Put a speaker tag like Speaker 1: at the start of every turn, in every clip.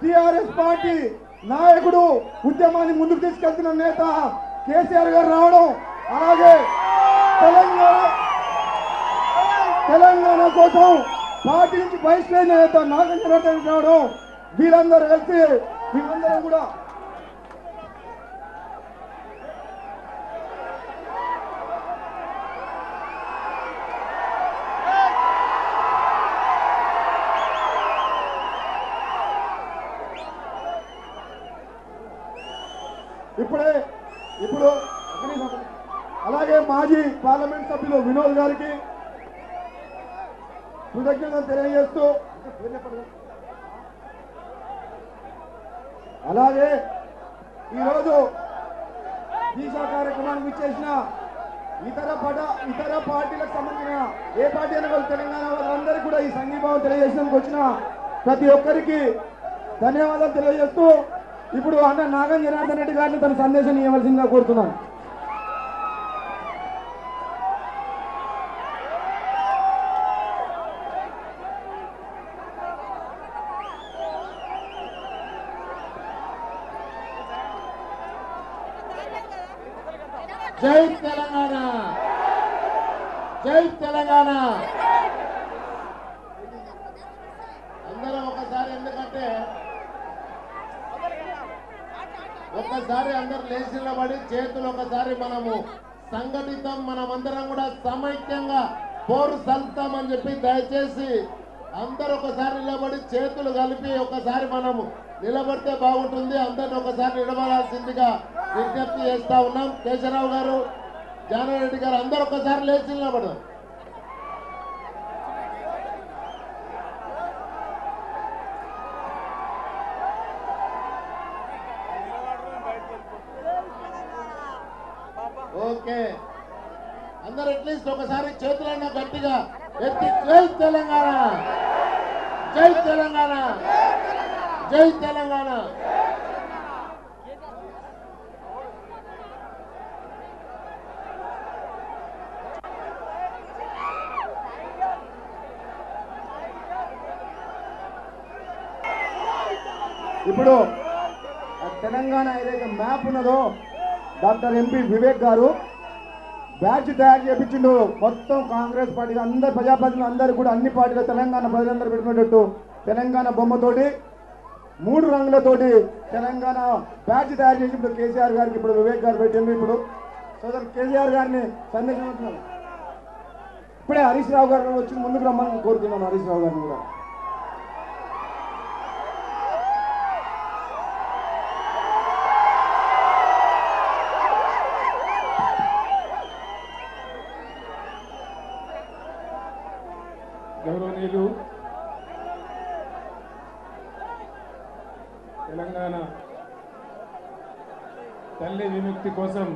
Speaker 1: TRS party నాయకుడు ఉద్యమాన్ని ముందుకు తీసుకెళ్తున్న నేత కేసీఆర్ గారు రావడం, అలాగే తెలంగాణ కోసం పార్టీ నుంచి బహిష్కరించిన నేత నాగం జనార్దన్ రావడం, వీళ్ళందరూ కలిసి వీళ్ళందరూ కూడా ఇప్పుడు అలాగే మాజీ పార్లమెంట్ సభ్యులు వినోద్ గారికి కృతజ్ఞతలు తెలియజేస్తూ, అలాగే ఈరోజు దీక్షా కార్యక్రమానికి ఇచ్చేసిన ఇతర పార్టీలకు సంబంధించిన ఏ పార్టీ అయినా తెలంగాణ వాళ్ళందరికీ కూడా ఈ సంఘీభావం తెలియజేసేందుకు వచ్చిన ప్రతి ఒక్కరికి ధన్యవాదాలు తెలియజేస్తూ, ఇప్పుడు అన్న నాగం జనార్దన్ రెడ్డి గారిని తన సందేశం ఇవ్వవలసిందిగా కోరుతున్నాను.
Speaker 2: జై తెలంగాణ, జై తెలంగాణ. అందరం ఒకసారి, ఎందుకంటే ఒక్కసారి అందరు లేచి నిలబడి చేతులు ఒకసారి మనము సంఘటితం, మనమందరం కూడా సమైక్యంగా పోరు సల్తామని చెప్పి దయచేసి అందరు ఒకసారి నిలబడి చేతులు కలిపి ఒకసారి మనము నిలబడితే బాగుంటుంది. అందరిని ఒకసారి నిలబడాల్సిందిగా విజ్ఞప్తి చేస్తా ఉన్నాం. కేశవరావు గారు, జానారెడ్డి గారు అందరూ ఒకసారి లేచి నిలబడదాం. ఓకే, అందరు అట్లీస్ట్ ఒకసారి చేతులన్నా గట్టిగా ఎత్తి జై తెలంగాణ, జై తెలంగాణ, జై తెలంగాణ.
Speaker 1: ఇప్పుడు తెలంగాణ ఏదైతే మ్యాప్ ఉన్నదో డాక్టర్ ఎంపీ వివేక్ గారు బ్యాచ్ తయారు చేయించిండు. మొత్తం కాంగ్రెస్ పార్టీ అందరు ప్రజాప్రతినిధులు అందరూ కూడా అన్ని పార్టీల తెలంగాణ ప్రజలందరూ పెట్టుకునేటట్టు తెలంగాణ బొమ్మతోటి 3 రంగులతోటి తెలంగాణ బ్యాచ్ తయారు చేసి ఇప్పుడు కేసీఆర్ గారికి ఇప్పుడు వివేక్ గారు పెట్టిండు. ఇప్పుడు సోదరు కేసీఆర్ గారిని సందేశం ఇస్తున్నారు. ఇప్పుడే హరీష్ రావు గారు వచ్చి ముందుకు రమ్మని కోరుతున్నాను. హరీష్ రావు గారిని కూడా
Speaker 3: గౌరవనీయులు తెలంగాణ తల్లి విముక్తి కోసం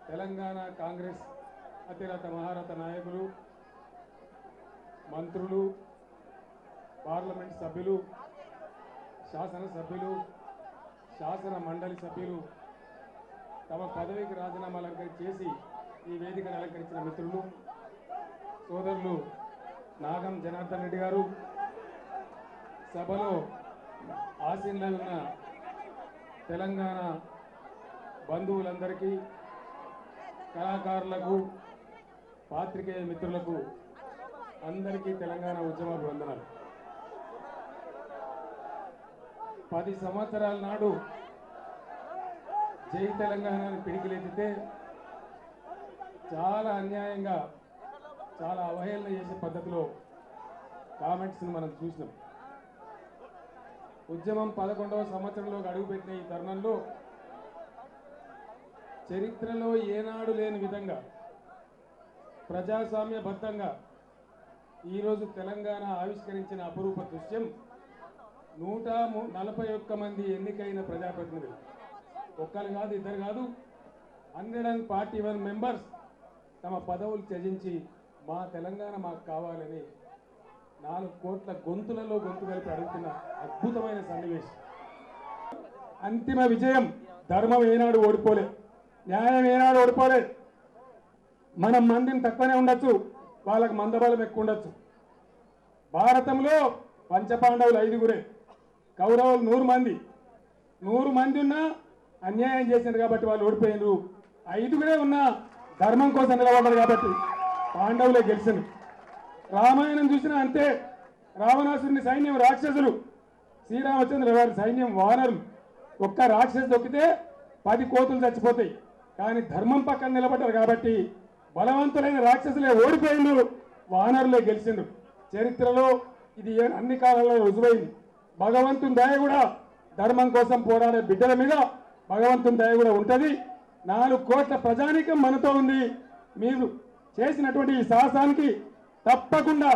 Speaker 3: తెలంగాణ కాంగ్రెస్ అతిరథ మహారథ నాయకులు, మంత్రులు, పార్లమెంట్ సభ్యులు, శాసనసభ్యులు, శాసన మండలి సభ్యులు, తమ పదవికి రాజీనామాలు చేసి ఈ వేదికను అలంకరించిన మిత్రులు, సోదరులు నాగం జనార్దన్ రెడ్డి గారు, సభలో ఆసీనులైన తెలంగాణ బంధువులందరికీ, కళాకారులకు, పాత్రికేయ మిత్రులకు అందరికీ తెలంగాణ ఉద్యమ వందనాలు. 10 సంవత్సరాల నాడు జై తెలంగాణని పిడికిలెత్తితే చాలా అన్యాయంగా, చాలా అవహేళన చేసే పద్ధతిలో కామెంట్స్ని మనం చూసినాం. ఉద్యమం 11వ సంవత్సరంలోకి అడుగుపెట్టిన ఈ తరుణంలో చరిత్రలో ఏనాడు లేని విధంగా ప్రజాస్వామ్యబద్ధంగా ఈరోజు తెలంగాణ ఆవిష్కరించిన అపురూప దృశ్యం 141 మంది ఎన్నికైన ప్రజాప్రతినిధులు, ఒక్కరు కాదు, ఇద్దరు కాదు, 141 మెంబర్స్ తమ పదవులు త్యజించి మా తెలంగాణ మాకు కావాలని 4 కోట్ల గొంతులలో గొంతు కలిపి అడుగుతున్న అద్భుతమైన సన్నివేశం. అంతిమ విజయం. ధర్మం ఏనాడు ఓడిపోలేదు, న్యాయం ఏనాడు ఓడిపోలేదు. మనం మందిని తక్కువనే ఉండొచ్చు, వాళ్ళకి మందబలం ఎక్కువ ఉండొచ్చు. భారతంలో పంచపాండవులు 5గురే, కౌరవులు 100 మంది. 100 మంది ఉన్నా అన్యాయం చేసినారు కాబట్టి వాళ్ళు ఓడిపోయినారు. 5గురే ఉన్నా ధర్మం కోసం నిలబడ్డారు కాబట్టి పాండవులే గెలిచారు. రామాయణం చూసినా అంతే. రావణాసురుని సైన్యం రాక్షసులు, శ్రీరామచంద్ర వారి సైన్యం వానరులు. ఒక్క రాక్షసు దొక్కితే 10 కోతులు చచ్చిపోతాయి. కానీ ధర్మం పక్కన నిలబడ్డారు కాబట్టి బలవంతులైన రాక్షసులే ఓడిపోయిండ్రు, వానరులే గెలిచిండ్రు. చరిత్రలో ఇది అన్ని కాలాల్లో రుజువైంది. భగవంతుని దయ కూడా ధర్మం కోసం పోరాడే బిడ్డల మీద భగవంతుని దయ కూడా ఉంటుంది. 4 కోట్ల ప్రజానీకం మనతో ఉంది. మీరు చేసినటువంటి ఈ సాహసానికి తప్పకుండా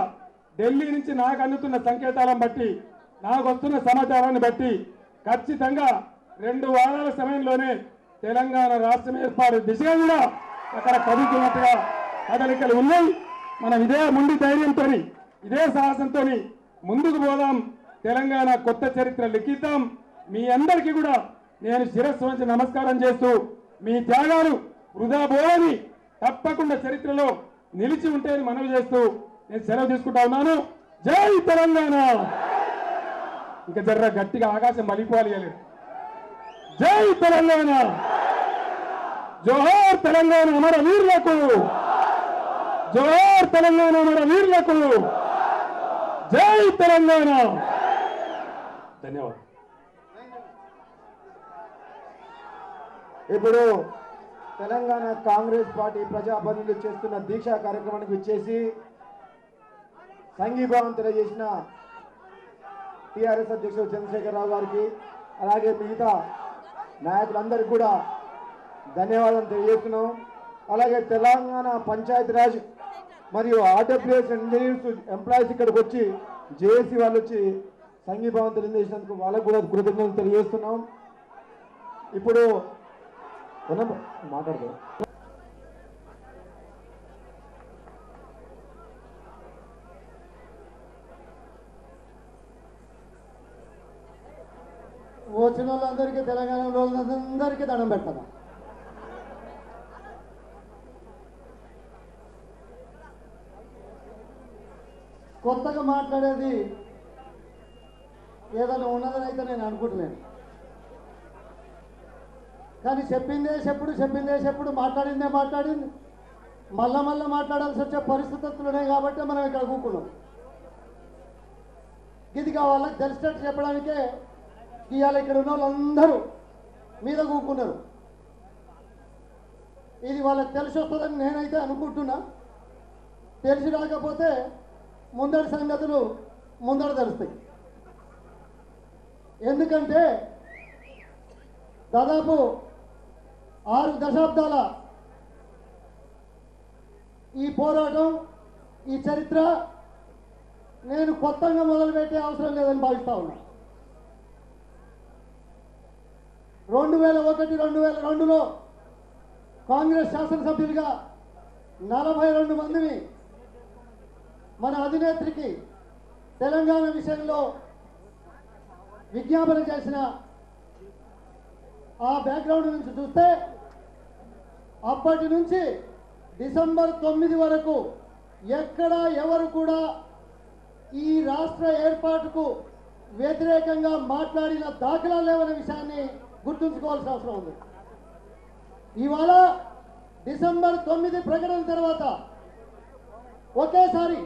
Speaker 3: ఢిల్లీ నుంచి నాకు అందుతున్న సంకేతాలను బట్టి, నాకు వస్తున్న సమాచారాన్ని బట్టి ఖచ్చితంగా 2 వారాల సమయంలోనే తెలంగాణ రాష్ట్రం ఏర్పాటు దిశగా కూడా అక్కడ కదులుతున్నట్టుగా కదలికలు ఉన్నాయి. మనం ఇదే ముందు ధైర్యంతో, ఇదే సాహసంతో ముందుకు పోదాం. తెలంగాణ కొత్త చరిత్ర లిఖిద్దాం. మీ అందరికీ కూడా నేను శిరస్సు వంచి నమస్కారం చేస్తూ, మీ త్యాగాలు వృధా పోవని తప్పకుండా చరిత్రలో నిలిచి ఉంటాయని మనవి చేస్తూ నేను సెలవు తీసుకుంటా ఉన్నాను. జై తెలంగాణ. ఇంకా జర్ర గట్టిగా ఆకాశం మలిపోవాలి. జై తెలంగాణ. జోహార్ తెలంగాణ అమర వీరులకు. జోహార్ తెలంగాణ అమర వీరులకు. జై తెలంగాణ. ధన్యవాదాలు.
Speaker 1: ఇప్పుడు తెలంగాణ కాంగ్రెస్ పార్టీ ప్రజాప్రతినిధులు చేస్తున్న దీక్షా కార్యక్రమానికి విచ్చేసి సంఘీభావం తెలియజేసిన టీఆర్ఎస్ అధ్యక్షుడు చంద్రశేఖరరావు గారికి, అలాగే మిగతా నాయకులందరికీ కూడా ధన్యవాదాలు తెలియజేస్తున్నాం. అలాగే తెలంగాణ పంచాయతీరాజ్ మరియు ఆర్డబ్ల్యూఎస్ ఇంజనీర్స్ ఎంప్లాయీస్ ఇక్కడికి వచ్చి జేఏసీ వాళ్ళు వచ్చి సంఘీభావం తెలియజేసినందుకు వాళ్ళకు కూడా కృతజ్ఞతలు తెలియజేస్తున్నాం. ఇప్పుడు మాట్లాడదాం.
Speaker 4: వచ్చిన వాళ్ళందరికీ, తెలంగాణ వాళ్ళందరికీ దండం పెడతాను. కొత్తగా మాట్లాడేది ఏదైనా ఉన్నదని అయితే నేను అనుకుంటలేను. కానీ చెప్పిందే చెప్పుడు మాట్లాడిందే మాట్లాడింది మళ్ళా మాట్లాడాల్సి వచ్చే పరిస్థితులు ఉన్నాయి కాబట్టి మనం ఇక్కడ కూకున్నాం. ఇది వాళ్ళకి తెలిసినట్టు చెప్పడానికే ఇవాళ ఇక్కడ ఉన్న వాళ్ళందరూ మీద కూకున్నారు. ఇది వాళ్ళకి తెలిసి వస్తుందని నేనైతే అనుకుంటున్నా. తెలిసి రాకపోతే ముందడి సంగతులు ముందర తెలుస్తాయి. ఎందుకంటే దాదాపు 6 దశాబ్దాల ఈ పోరాటం, ఈ చరిత్ర నేను కొత్తగా మొదలుపెట్టే అవసరం లేదని భావిస్తా ఉన్నా. 2001-2002లో కాంగ్రెస్ శాసనసభ్యులుగా 42 మందిని మన అధినేత్రికి తెలంగాణ విషయంలో విజ్ఞాపన చేసిన ఆ బ్యాక్గ్రౌండ్ నుంచి చూస్తే అప్పటి నుంచి డిసెంబర్ 9 వరకు ఎక్కడా ఎవరు కూడా ఈ రాష్ట్ర ఏర్పాటుకు వ్యతిరేకంగా మాట్లాడిన దాఖలాలు లేవనే విషయాన్ని గుర్తుంచుకోవాల్సిన అవసరం ఉంది. ఇవాళ డిసెంబర్ 9 ప్రకటన తర్వాత ఒకేసారి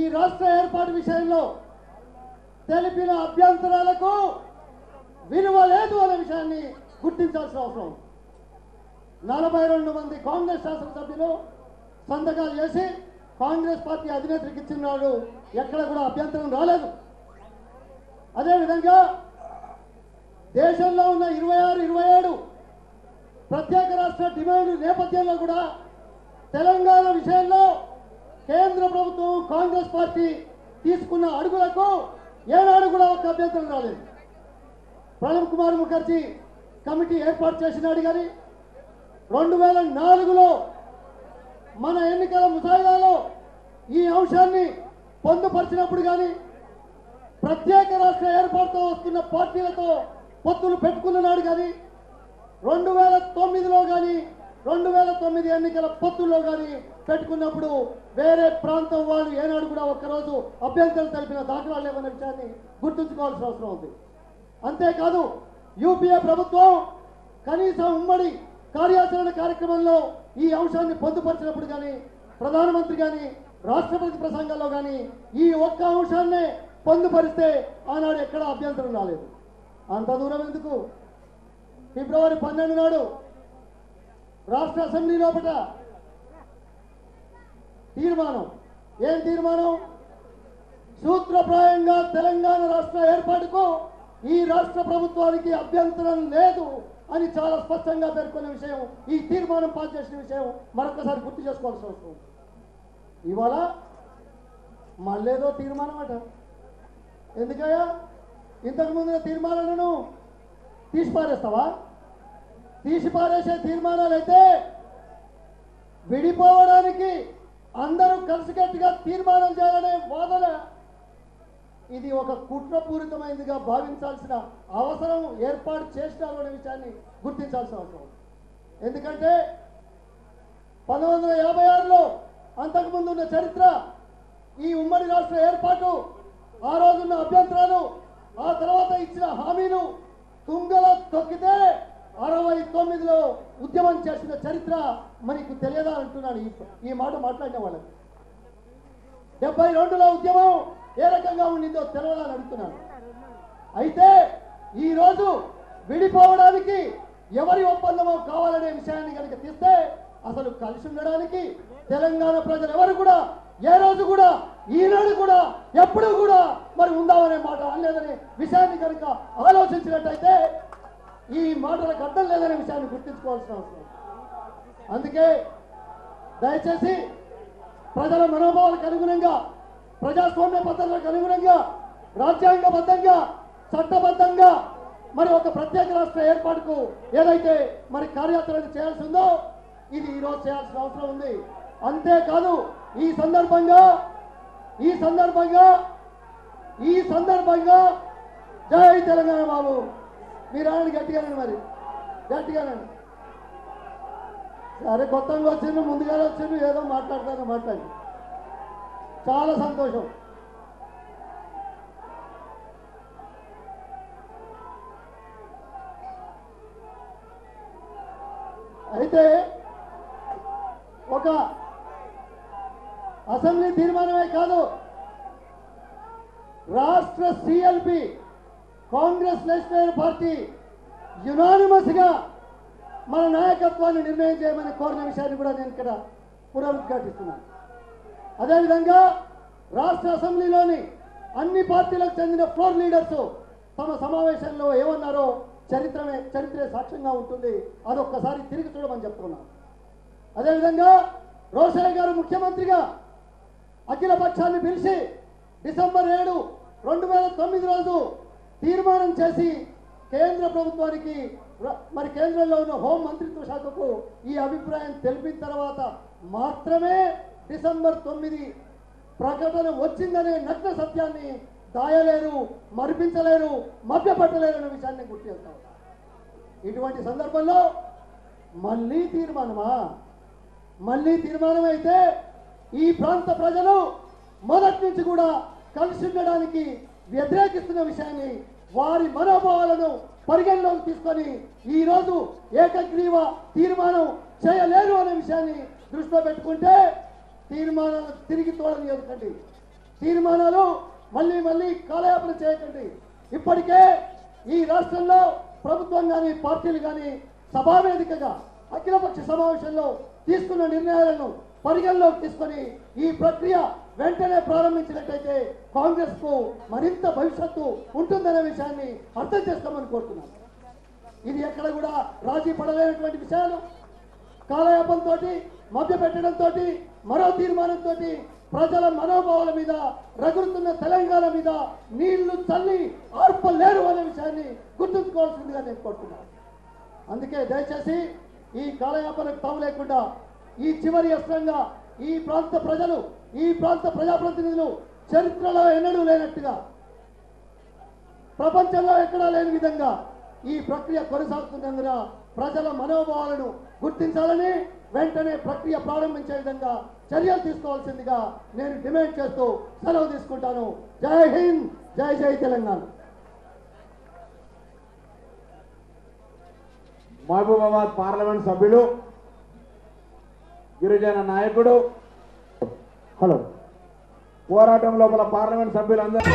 Speaker 4: ఈ రాష్ట్ర ఏర్పాటు విషయంలో తెలిపిన అభ్యంతరాలకు విలువ లేదు అనే విషయాన్ని గుర్తించాల్సిన అవసరం. 42 మంది కాంగ్రెస్ శాసనసభ్యులు సంతకాలు చేసి కాంగ్రెస్ పార్టీ అధినేత్రికి ఇచ్చిన నాడు ఎక్కడ కూడా అభ్యంతరం రాలేదు. అదేవిధంగా దేశంలో ఉన్న 26-27 ప్రత్యేక రాష్ట్ర డిమాండ్ నేపథ్యంలో కూడా తెలంగాణ విషయంలో కేంద్ర ప్రభుత్వం కాంగ్రెస్ పార్టీ తీసుకున్న అడుగులకు ఏనాడు కూడా ఒక అభ్యంతరం రాలేదు. ప్రణబ్ కుమార్ ముఖర్జీ కమిటీ ఏర్పాటు చేసినాడు. కానీ 2004లో మన ఎన్నికల ముసాయిదాలో ఈ అంశాన్ని పొందుపరిచినప్పుడు కానీ, ప్రత్యేక రాష్ట్ర ఏర్పాటుతో వస్తున్న పార్టీలతో పొత్తులు పెట్టుకున్నాడు కానీ, 2009లో కానీ 2009 ఎన్నికల పొత్తుల్లో కానీ పెట్టుకున్నప్పుడు వేరే ప్రాంతం వాళ్ళు ఏనాడు కూడా ఒక్కరోజు అభ్యంతరం తెలిపిన దాఖలాలు లేవన్న విషయాన్ని గుర్తుంచుకోవాల్సిన అవసరం ఉంది. అంతేకాదు యూపీఏ ప్రభుత్వం కనీసం ఉమ్మడి కార్యాచరణ కార్యక్రమంలో ఈ అంశాన్ని పొందుపరిచినప్పుడు కానీ ప్రధానమంత్రి కానీ రాష్ట్రపతి ప్రసంగాల్లో కానీ ఈ ఒక్క అంశాన్నే పొందుపరిస్తే ఆనాడు ఎక్కడ అభ్యంతరం రాలేదు. అంత దూరం ఎందుకు? ఫిబ్రవరి 12 నాడు రాష్ట్ర అసెంబ్లీ లోపల తీర్మానం. ఏం తీర్మానం? సూత్రప్రాయంగా తెలంగాణ రాష్ట్ర ఏర్పాటుకు ఈ రాష్ట్ర ప్రభుత్వానికి అభ్యంతరం లేదు అని చాలా స్పష్టంగా పేర్కొన్న విషయం, ఈ తీర్మానం పాస్ చేసిన విషయం మరొకసారి గుర్తు చేసుకోవాల్సిన అవసరం. ఇవాళ మళ్ళేదో తీర్మానం అట. ఎందుకయ్యా ఇంతకు ముందు తీర్మానాలను తీసిపారేస్తావా? తీసిపారేసే తీర్మానాలు అయితే విడిపోవడానికి అందరూ కలిసికట్టుగా తీర్మానం చేయాలనే వాదన ఇది ఒక కుట్రపూరితమైనదిగా భావించాల్సిన అవసరం ఏర్పాటు చేసినారు అనే విషయాన్ని గుర్తించాల్సిన అవసరం. ఎందుకంటే 1956లో అంతకుముందు ఉన్న చరిత్ర, ఈ ఉమ్మడి రాష్ట్ర ఏర్పాటు, ఆ రోజున్న అభ్యంతరాలు, ఆ తర్వాత ఇచ్చిన హామీలు తుంగలో తొక్కితే 69లో ఉద్యమం చేసిన చరిత్ర మనకు తెలియదా అంటున్నాను. ఈ మాట మాట్లాడిన వాళ్ళకి 72లో ఉద్యమం ఏ రకంగా ఉండిందో తెలియదా అని అడుగుతున్నాను. అయితే ఈరోజు విడిపోవడానికి ఎవరి ఒప్పందమో కావాలనే విషయాన్ని కనుక తీస్తే అసలు కలిసి ఉండడానికి తెలంగాణ ప్రజలు ఎవరు కూడా ఏ రోజు కూడా ఈనాడు కూడా ఎప్పుడు కూడా మరి ఉందామనే మాట అనలేదనే విషయాన్ని కనుక ఆలోచించినట్టయితే ఈ మాటలకు అర్థం లేదనే విషయాన్ని గుర్తించుకోవాల్సిన అవసరం. అందుకే దయచేసి ప్రజల మనోభావాలకు అనుగుణంగా, ప్రజాస్వామ్య పద్ధతులకు అనుగుణంగా, రాజ్యాంగబద్ధంగా, చట్టబద్ధంగా మరి ఒక ప్రత్యేక రాష్ట్ర ఏర్పాటుకు ఏదైతే మరి కార్యాచరణ చేయాల్సి ఉందో ఇది ఈరోజు చేయాల్సిన అవసరం ఉంది. అంతేకాదు ఈ సందర్భంగా జై తెలంగాణ బాబు మీరు ఆనండి గట్టిగానండి, మరి గట్టిగానండి. సరే కొత్తగా వచ్చిండ్రు, ముందుగానే వచ్చిండ్రు, ఏదో మాట్లాడి చాలా సంతోషం. అయితే ఒక అసెంబ్లీ తీర్మానమే కాదు, రాష్ట్ర CLP Congress national party unanimous గా మన నాయకత్వాన్ని నిర్ణయం చేయమని కోరిన విషయాన్ని కూడా నేను ఇక్కడ పునరుద్ఘాటిస్తున్నాను. అదేవిధంగా రాష్ట్ర అసెంబ్లీలోని అన్ని పార్టీలకు చెందిన ఫ్లోర్ లీడర్స్ తమ సమావేశంలో ఏమన్నారో చరిత్రే సాక్ష్యంగా ఉంటుంది. అదొక్కసారి తిరిగి చూడమని చెప్తున్నాను. అదేవిధంగా రోషయ్య గారు ముఖ్యమంత్రిగా అఖిల పక్షాన్ని పిలిచి డిసెంబర్ 7, 2009 రోజు తీర్మానం చేసి కేంద్ర ప్రభుత్వానికి మరి కేంద్రంలో ఉన్న హోం మంత్రిత్వ శాఖకు ఈ అభిప్రాయం తెలిపిన తర్వాత మాత్రమే డిసెంబర్ 9 ప్రకటన వచ్చిందనే నగ్న సత్యాన్ని దాయలేరు, మరిపించలేరు, మభ్యపెట్టలేరు అనే విషయాన్ని గుర్తు చేస్తాం. ఇటువంటి సందర్భంలో మళ్ళీ తీర్మానం అయితే ఈ ప్రాంత ప్రజలు మొదటి నుంచి కూడా కలిసి ఉండడానికి వ్యతిరేకిస్తున్న విషయాన్ని, వారి మనోభావాలను పరిగణలోకి తీసుకొని ఈరోజు ఏకగ్రీవ తీర్మానం చేయలేరు అనే విషయాన్ని దృష్టిలో పెట్టుకుంటే తీర్మానాలు తిరిగి తోడనియకండి, తీర్మానాలు మళ్ళీ కాలయాపన చేయకండి. ఇప్పటికే ఈ రాష్ట్రంలో ప్రభుత్వం కానీ పార్టీలు కానీ సభావేదికగా అఖిలపక్ష సమావేశంలో తీసుకున్న నిర్ణయాలను పరిగణలోకి తీసుకొని ఈ ప్రక్రియ వెంటనే ప్రారంభించినట్టయితే కాంగ్రెస్ కు మరింత భవిష్యత్తు ఉంటుందనే విషయాన్ని అర్థం చేసుకోమని కోరుతున్నాను. ఇది ఎక్కడ కూడా రాజీ పడలేనటువంటి విషయాలు. కాలయాపంతో, మభ్యపెట్టడంతో, మరో తీర్మానంతో ప్రజల మనోభావాల మీద, రగులుతున్న తెలంగాణ మీద నీళ్లు చల్లి ఆర్పలేరు అనే విషయాన్ని గుర్తుంచుకోవాల్సిందిగా నేను కోరుతున్నాను. అందుకే దయచేసి ఈ కాలయాపనకు తావు లేకుండా ఈ చివరి అస్త్రంగా ఈ ప్రాంత ప్రజలు, ఈ ప్రాంత ప్రజాప్రతినిధులు చరిత్రలో ఎన్నడూ లేనట్టుగా, ప్రపంచంలో ఎక్కడా లేని విధంగా ఈ ప్రక్రియ కొనసాగుతున్నందున ప్రజల మనోభావాలను గుర్తించాలని వెంటనే ప్రక్రియ ప్రారంభించే విధంగా చర్యలు తీసుకోవాల్సిందిగా నేను డిమాండ్ చేస్తూ సెలవు తీసుకుంటాను. జై హింద్, జై జై తెలంగాణ.
Speaker 1: మహబూబాబాద్ పార్లమెంట్ సభ్యులు గిరిజన నాయకుడు హలో పోరాటం లోపల పార్లమెంట్ సభ్యులందరూ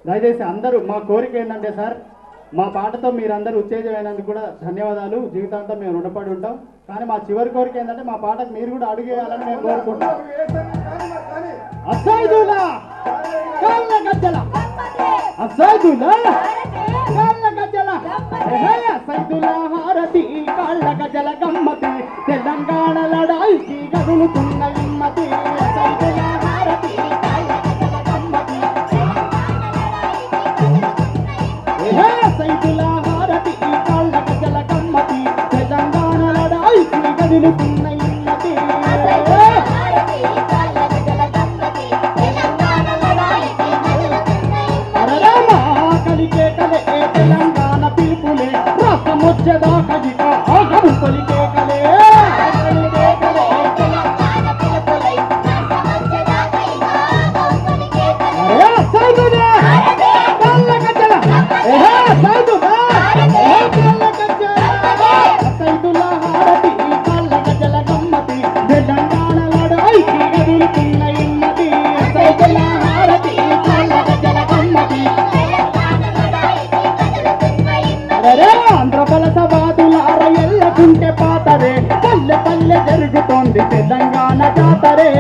Speaker 5: దయచేసి అందరూ మా కోరిక ఏంటంటే సార్ మా పాటతో మీరందరూ ఉత్తేజమైనందుకు కూడా ధన్యవాదాలు. జీవితాంతం మేము రుణపడి ఉంటాం. కానీ మా చివరి కోరిక ఏంటంటే మా పాటకు మీరు కూడా అడుగేయాలని మేము కోరుకుంటాం. అసైదులా కాళ్ళ గజ్జల అసైదులా కాళ్ళ గజ్జల అసైదులా హారతి కాళ్ళ గజ్జల గమ్మతి తెలంగాణ లడాయికి గదులుతున్న ఇమ్మతి అసైదులా హారతి కాళ్ళ గజ్జల గమ్మతి సైదులా హారతి కాళ్ళ గజ్జల గమ్మతి తెలంగాణ లడాయికి గదులుతున్న ఇమ్మతి కలికే కలే తెలంగాణ పిలుపులే రాసమొచ్చదా కజిక ఆగము కొలికే కలే సైదులా కాళ్ళ గజ్జల సైదులా సైదులా హారతి కాళ్ళ గజ్జల గమ్మతి తెలంగాణ లడాయికి గదులుతున్న ఇమ్మతి సైదులా హారతి కాళ్ళ గజ్జల గమ్మతి ఆంధ్రవలసవాదులార ఎల్లకుంటే పాతరే పల్లె పల్లె జరుగుతోంది తెలంగాణ జాతరే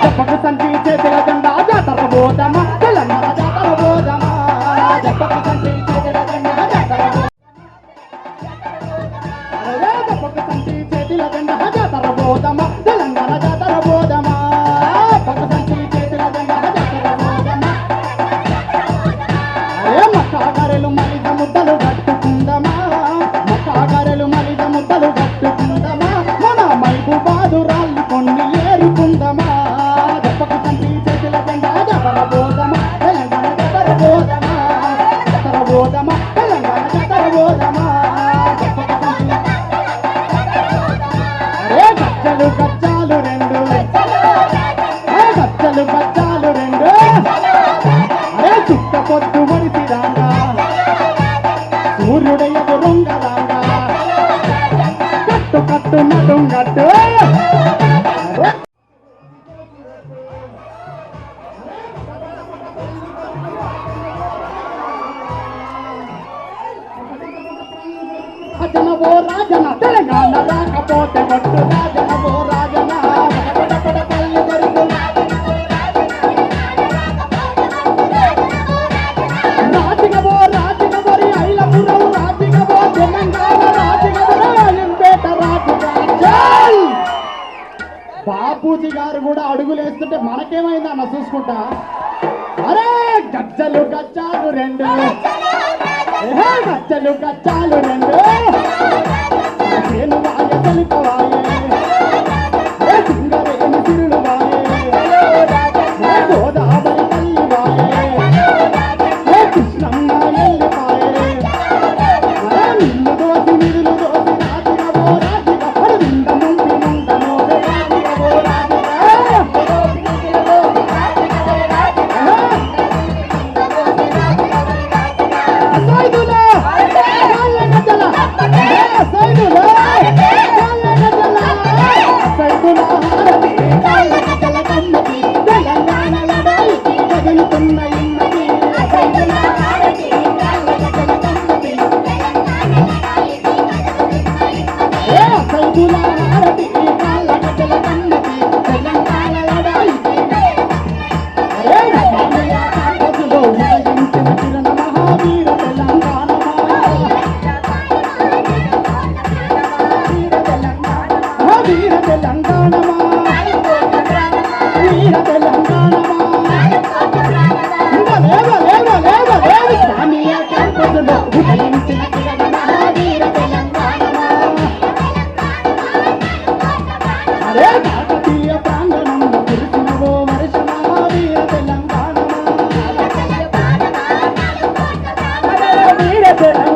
Speaker 5: చెప్పకు సంచి చేతుల జెండా జాతర బోధమా తెలంగాణ జాతర బోధమా చెప్పకు సంచి చేతుల జెండా జాతర పక్క సంచి చేతుల జెండా జాతర బోధమా తెలంగాణ జాతర బోధమా పక్క సంచి చేతుల జెండా జాతర బోధమా మక్కాగరెలు మలిద ముద్దలు కట్టుకుందమా మక్కాగరెలు మలిద ముద్దలు కట్టుకుందమా మన మహబూబాదు రాళ్ళు కొన్ని ఏరుకుందమా చెప్పకు సంచి చేతుల జెండా జాతర బోధమా తెలంగాణ జాతర బోధమా జాతర బోధమా తెలంగాణ జాతర బోధమా గజ్జలు గజ్జాలు రెండు గజ్జలు గజ్జాలు రెండు అరే చుక్క పొద్దు మడిసి రాంగా సూర్యుడయ్య రుంగరాంగా కట్టు కట్టు నడుంగట్టు రాజనవో రాజన తెలంగాణ రాకపోతే కొట్టు రాజనవో రాజన పడ పల్లి దొరుకు బాబూజీ గారు కూడా అడుగులు వేస్తుంటే మనకేమైంది అన్న చూసుకుంటా. అరే గజ్జలు గచ్చాలు రెండు, గజ్జలు గచ్చాలు రెండు, నేను వాయ తలుపవాయే, సింగరేణి తిరులు వాయే, గోదావరి తల్లి వాయే, కృష్ణమ్మ ఎల్లిపాయే, నిన్ను దోసి నిరులు దోసి రాజిగా ఓ రాజిగా, నింద ముందు ముంద మోద రాజిగా ఓ రాజిగా, సైదులా కాళ్ళ గజ్జల, సైదులా కాళ్ళ గజ్జల, సైదులా హారతి కాళ్ళ గజ్జల కమ్మకి, తెలంగాణ లడాయికి కదులుతున్న ఇమ్మకి, సైదులా హారతి కాళ్ళ గజ్జల కమ్మకి, సైదులా హారతి కాళ్ళ గజ్జల కమ్మకి, తెలంగాణ లడాయికి, అరే రమణయ్య కాంగ్రెస్లో ఉదయించిన కిరణ మహావీర తెలంగాణ వీర తెలంగాణ వీర తెలంగాణ లేవ లేవ లేవ లేవ స్వామియ క్యాంపస్లో ఉదయించిన కిరణ మహావీర తెలంగాణ. అరే కాకతీయ ప్రాంగణంలో కురిసిన ఓ వర్ష మహావీర తెలంగాణ వీర తెలంగాణ